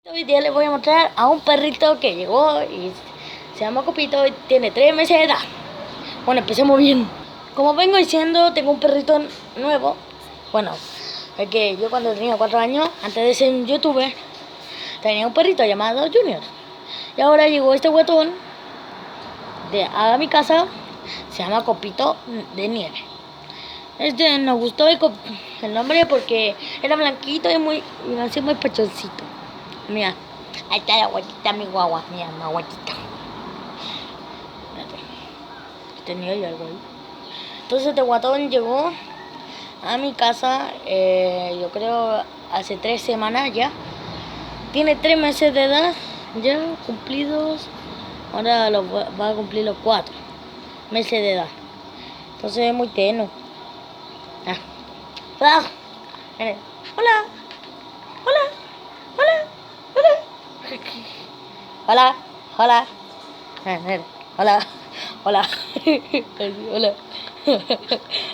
Hoy día les voy a mostrar a un perrito que llegó y se llama Copito y tiene 3 meses de edad. Bueno, empecemos bien. Como vengo diciendo, tengo un perrito nuevo. Bueno, es que yo cuando tenía 4 años, antes de ser un youtuber, tenía un perrito llamado Junior. Y ahora llegó este guatón a mi casa, se llama Copito de Nieve. Nos gustó el nombre porque era blanquito y así muy pechoncito. Mira, ahí está la guatita, mi guagua. Mira, mi guatita. Tenía yo algo ahí. Entonces este guatón llegó a mi casa, yo creo hace 3 semanas ya. Tiene 3 meses de edad, ya cumplidos. Ahora va a cumplir los 4 meses de edad. Entonces es muy tierno. Hola. Hola. Hola. Hola. Hola, hola, hola, hola, hola,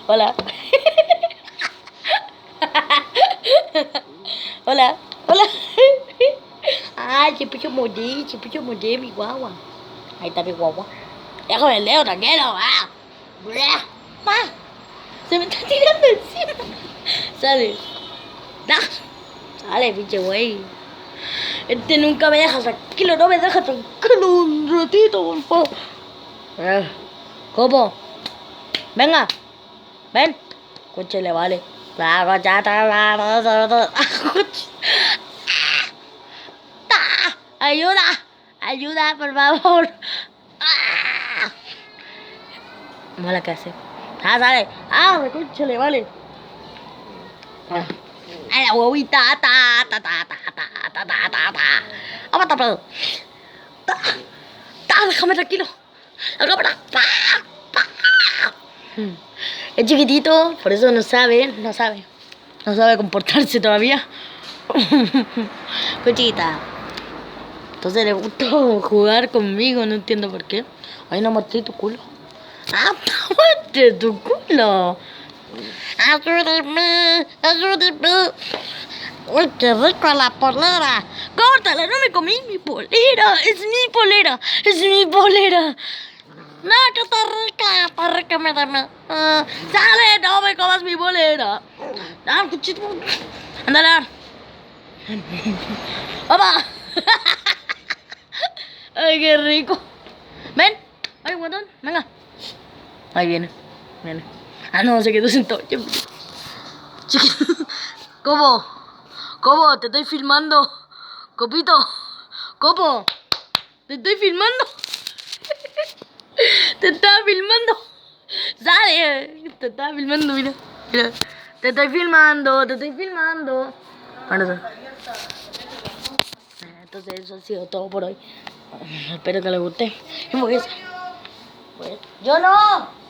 hola, hola, hola. Ay, chipicho modé, mi guagua. Ahí está mi guagua. Déjame el dedo, tranquilo. Se me está tirando encima. Sale. Sale, pinche güey. Este nunca me deja tranquilo, no me deja tranquilo un ratito, por favor. ¿Cómo? Venga, ven. Escúchale, vale. Ayuda, ayuda, por favor. Mala que hace. Sale. Escúchale, vale. Ay, la huevita, déjame tranquilo. La cámara. Es chiquitito, por eso no sabe comportarse todavía. Cochita. Entonces le gusta jugar conmigo, no entiendo por qué. Ay, no mostré tu culo. Muestre tu culo. Ayúdenme, ayúdenme. Uy, qué rico la polera. Córtala, no me comí mi polera. Es mi polera, es mi polera. No, que está rica, dame. Sale, no me comas mi polera. Ándale. Papá. Ay, qué rico. Ven, ay, guatón, venga. Ahí viene. No, se quedó sentado. Chiquito. ¿Cómo? Te estoy filmando. Copito. ¿Cómo? Te estoy filmando. Te estaba filmando. Sale. Te estaba filmando, mira. Te estoy filmando. Ahora entonces eso ha sido todo por hoy. Espero que les guste. Yo no.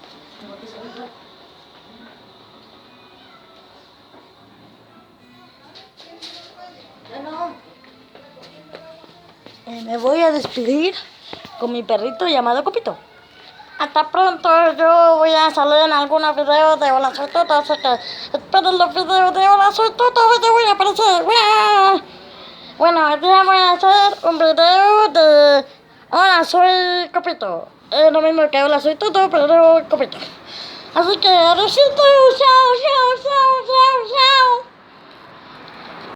Me voy a despedir con mi perrito llamado Copito. Hasta pronto, yo voy a salir en algunos videos de Hola Soy Toto, así que esperen los videos de Hola Soy Toto, yo voy a aparecer. Bueno, hoy día voy a hacer un video de Hola Soy Copito. Es lo mismo que Hola Soy Toto, pero Copito. Así que, chao.